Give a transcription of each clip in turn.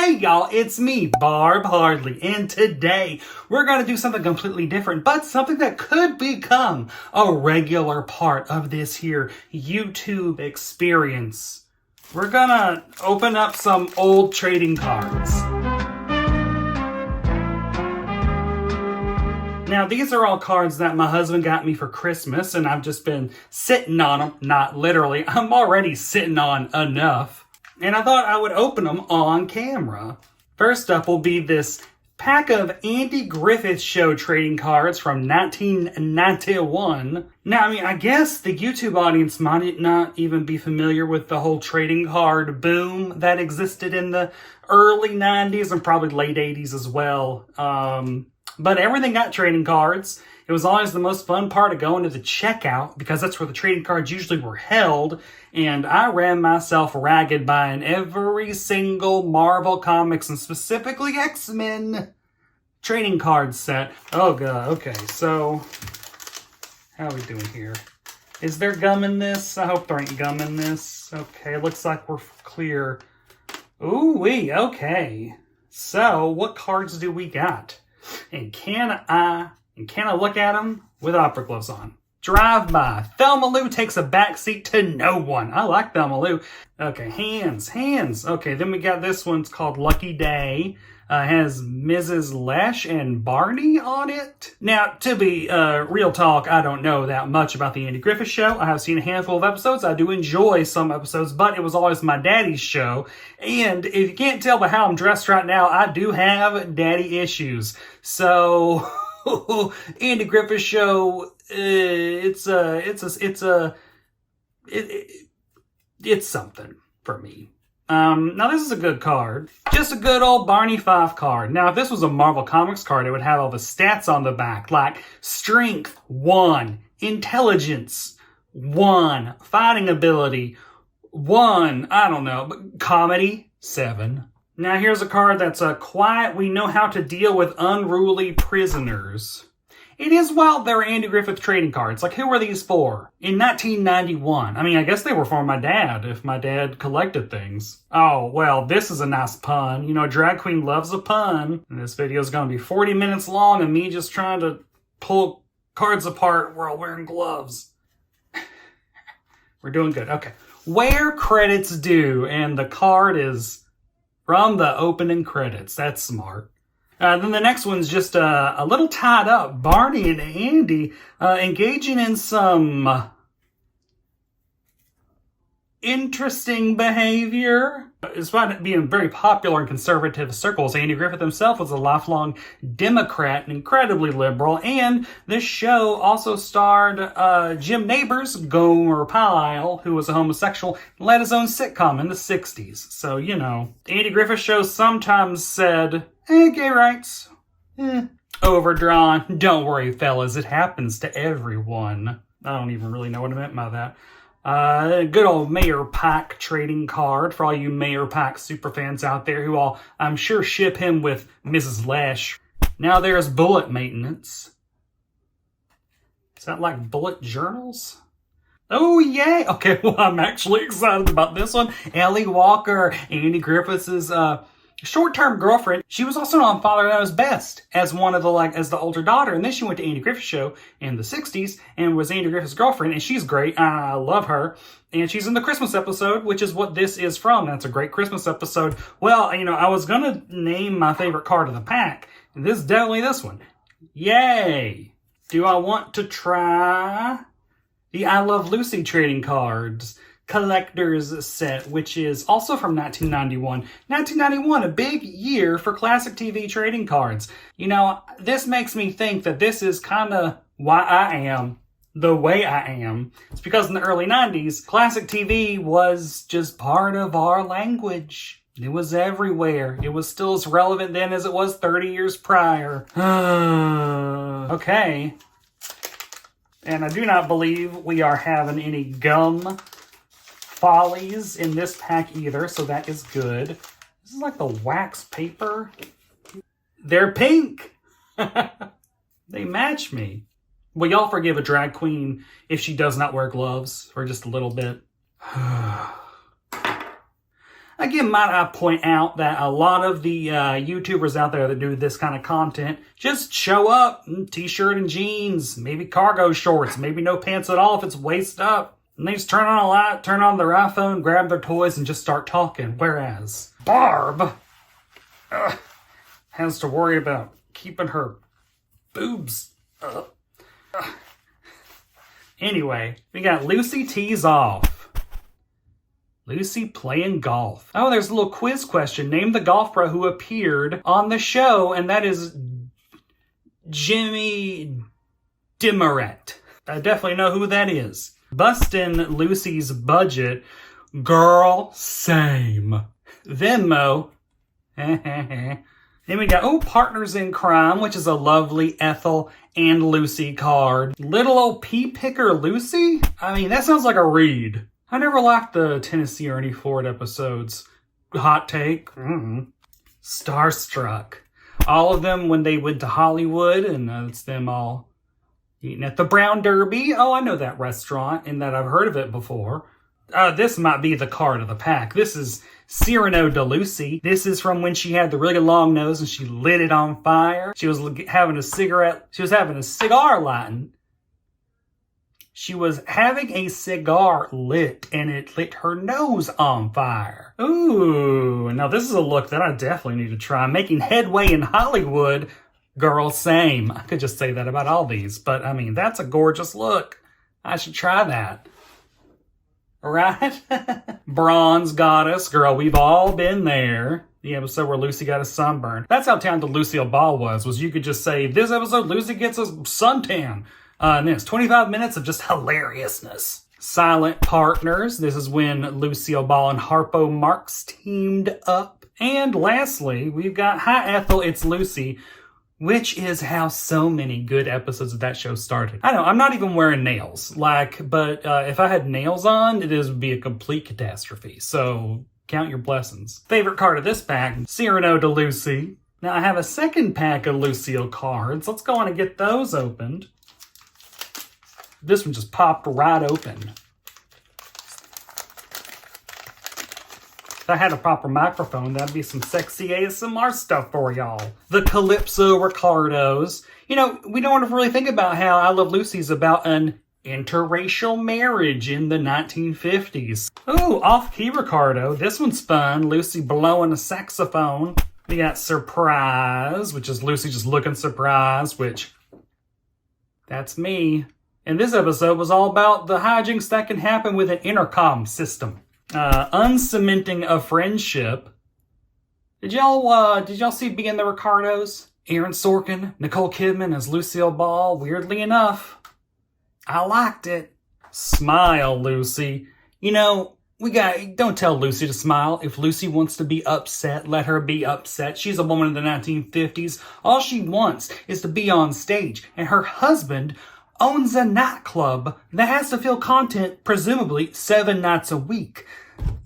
Hey y'all, it's me, Barb Hardly, and today we're going to do something completely different, but something that could become a regular part of this here YouTube experience. We're gonna open up some old trading cards. Now, these are all cards that my husband got me for Christmas, and I've just been sitting on them. Not literally, I'm already sitting on enough. And I thought I would open them on camera. First up will be this pack of Andy Griffith Show trading cards from 1991. Now, I guess the YouTube audience might not even be familiar with the whole trading card boom that existed in the early 90s and probably late 80s as well. But everything got trading cards. It was always the most fun part of going to the checkout because that's where the trading cards usually were held. And I ran myself ragged buying every single Marvel Comics and specifically X-Men trading card set. Oh god, okay, so how are we doing here? Is there gum in this? I hope there ain't gum in this. Okay, looks like we're clear. Ooh-wee, okay. So, what cards do we got? And can I look at them with opera gloves on? Drive by. Thelma Lou takes a backseat to no one. I like Thelma Lou. Okay, hands. Okay, then we got this one. It's called Lucky Day. Has Mrs. Lesh and Barney on it. Now, to be real talk, I don't know that much about the Andy Griffith Show. I have seen a handful of episodes. I do enjoy some episodes, but it was always my daddy's show. And if you can't tell by how I'm dressed right now, I do have daddy issues. So, Andy Griffith Show, it's something for me. Now this is a good card. Just a good old Barney Fife card. Now, if this was a Marvel Comics card, it would have all the stats on the back, like Strength, 1, Intelligence, 1, Fighting Ability, 1, I don't know, but Comedy, 7. Now here's a card that's quiet. We know how to deal with unruly prisoners. It is wild there are Andy Griffith trading cards. Like, who were these for? In 1991. I guess they were for my dad, if my dad collected things. Oh, well, this is a nice pun. You know, a drag queen loves a pun. And this video is going to be 40 minutes long of me just trying to pull cards apart while wearing gloves. We're doing good. Okay. Where credits due, and the card is from the opening credits. That's smart. Then the next one's just a little tied up. Barney and Andy engaging in some interesting behavior. Despite being very popular in conservative circles, Andy Griffith himself was a lifelong Democrat and incredibly liberal. And this show also starred Jim Neighbors, Gomer Pyle, who was a homosexual, and led his own sitcom in the 60s. So, you know, Andy Griffith show sometimes said, gay rights. Overdrawn. Don't worry, fellas. It happens to everyone. I don't even really know what I meant by that. Good old Mayor Pike trading card for all you Mayor Pike superfans out there who all, I'm sure, ship him with Mrs. Lesh. Now there's bullet maintenance. Is that like bullet journals? Oh, yay! Okay, well, I'm actually excited about this one. Ellie Walker, Andy Griffith's, short-term girlfriend. She was also on Father Knows Best as one of the, as the older daughter. And then she went to Andy Griffith's show in the 60s and was Andy Griffith's girlfriend. And she's great. I love her. And she's in the Christmas episode, which is what this is from. That's a great Christmas episode. Well, you know, I was going to name my favorite card of the pack. And this is definitely this one. Yay! Do I want to try the I Love Lucy trading cards collector's set, which is also from 1991. 1991, a big year for classic TV trading cards. You know, this makes me think that this is kind of why I am the way I am. It's because in the early 90s, classic TV was just part of our language. It was everywhere. It was still as relevant then as it was 30 years prior. Okay. And I do not believe we are having any gum follies in this pack either, so that is good. This is like the wax paper. They're pink. They match me. Will y'all forgive a drag queen if she does not wear gloves for just a little bit? Again, might I point out that a lot of the YouTubers out there that do this kind of content just show up in t-shirt and jeans, maybe cargo shorts, maybe no pants at all if it's waist up. And they just turn on a light, turn on their iPhone, grab their toys, and just start talking. Whereas Barb has to worry about keeping her boobs up. Anyway, we got Lucy tees off. Lucy playing golf. Oh, there's a little quiz question. Name the golf pro who appeared on the show, and that is Jimmy Demaret. I definitely know who that is. Bustin' Lucy's budget. Girl, same. Venmo. Then we got, Partners in Crime, which is a lovely Ethel and Lucy card. Little old pea picker Lucy? I mean, that sounds like a read. I never liked the Tennessee Ernie Ford episodes. Hot take. Starstruck. All of them when they went to Hollywood, and it's them all eating at the Brown Derby. Oh, I know that restaurant, and that I've heard of it before. This might be the card of the pack. This is Cyrano de Lucy. This is from when she had the really long nose and she lit it on fire. She was having a cigarette. She was having a cigar lighting. She was having a cigar lit, and it lit her nose on fire. Ooh, now this is a look that I definitely need to try. Making headway in Hollywood. Girl, same. I could just say that about all these, but I mean, that's a gorgeous look. I should try that. Right? Bronze goddess. Girl, we've all been there. The episode where Lucy got a sunburn. That's how talented Lucille Ball was you could just say, this episode, Lucy gets a suntan. And then it's 25 minutes of just hilariousness. Silent Partners. This is when Lucille Ball and Harpo Marx teamed up. And lastly, we've got Hi Ethel, It's Lucy, which is how so many good episodes of that show started. I know, I'm not even wearing nails. But if I had nails on, it would be a complete catastrophe. So count your blessings. Favorite card of this pack, Cyrano de Lucy. Now I have a second pack of Lucille cards. Let's go on and get those opened. This one just popped right open. If I had a proper microphone, that'd be some sexy ASMR stuff for y'all. The Calypso Ricardos. You know, we don't really think about how I Love Lucy's about an interracial marriage in the 1950s. Ooh, Off-Key Ricardo. This one's fun. Lucy blowing a saxophone. We got Surprise, which is Lucy just looking surprised, which, that's me. And this episode was all about the hijinks that can happen with an intercom system. Uncementing a Friendship. Did y'all see Being the Ricardos? Aaron Sorkin, Nicole Kidman as Lucille Ball. Weirdly enough, I liked it. Smile, Lucy. You know, don't tell Lucy to smile. If Lucy wants to be upset, let her be upset. She's a woman in the 1950s. All she wants is to be on stage. And her husband owns a nightclub that has to fill content, presumably 7 nights a week.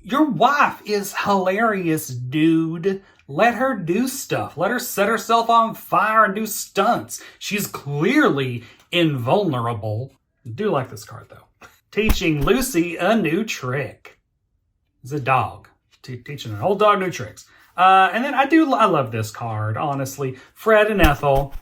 Your wife is hilarious, dude. Let her do stuff. Let her set herself on fire and do stunts. She's clearly invulnerable. I do like this card, though. Teaching Lucy a new trick. It's a dog. Teaching an old dog new tricks. And then I love this card, honestly. Fred and Ethel.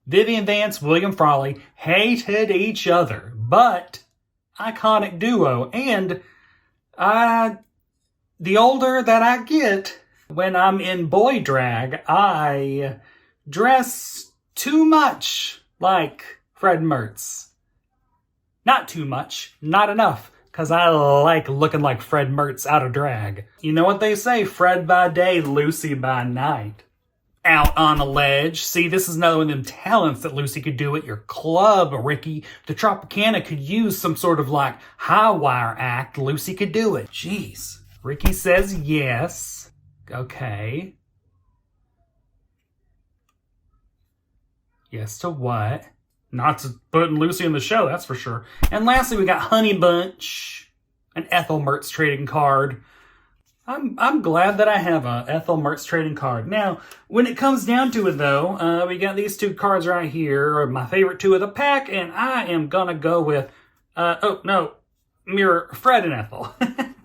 Vivian Vance, William Frawley hated each other, but iconic duo. And the older that I get, when I'm in boy drag, I dress too much like Fred Mertz. Not too much, not enough, because I like looking like Fred Mertz out of drag. You know what they say, Fred by day, Lucy by night. Out on a ledge. See, this is another one of them talents that Lucy could do at your club, Ricky. The Tropicana could use some sort of like high wire act. Lucy could do it. Jeez. Ricky says yes. Okay. Yes to what? Not to putting Lucy in the show, that's for sure. And lastly, we got Honey Bunch, an Ethel Mertz trading card. I'm glad that I have a Ethel Mertz trading card. Now, when it comes down to it, though, we got these 2 cards right here, my favorite 2 of the pack, and I am gonna go with, Fred and Ethel.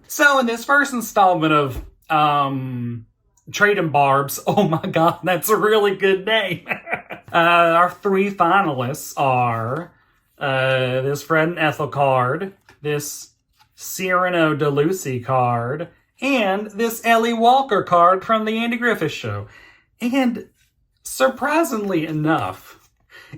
So, in this first installment of Trading Barbs. Oh my God, that's a really good name. Our 3 finalists are this Fred and Ethel card, this Cyrano de Lucy card, and this Ellie Walker card from the Andy Griffith Show. And surprisingly enough,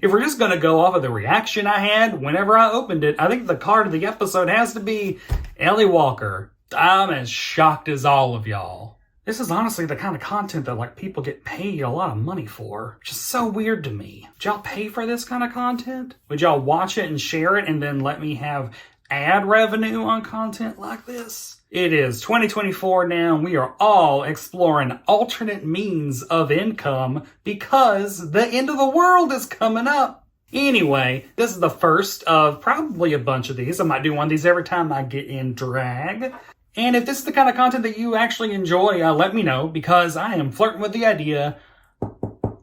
if we're just going to go off of the reaction I had whenever I opened it, I think the card of the episode has to be Ellie Walker. I'm as shocked as all of y'all. This is honestly the kind of content that like people get paid a lot of money for, which is so weird to me. Would y'all pay for this kind of content? Would y'all watch it and share it and then let me have ad revenue on content like this? It is 2024 now, and we are all exploring alternate means of income because the end of the world is coming up. Anyway, this is the first of probably a bunch of these. I might do one of these every time I get in drag. And if this is the kind of content that you actually enjoy, let me know, because I am flirting with the idea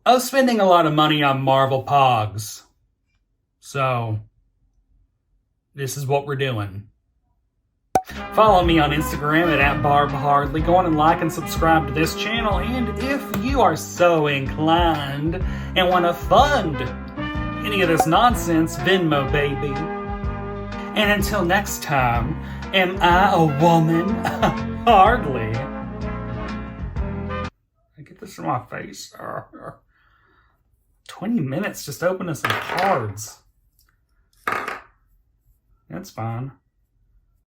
of spending a lot of money on Marvel Pogs. So, this is what we're doing. Follow me on Instagram at @BarbHardley. Go on and like and subscribe to this channel. And if you are so inclined and want to fund any of this nonsense, Venmo, baby. And until next time, am I a woman? Hardly. I get this from my face. 20 minutes just opening some cards. That's fine.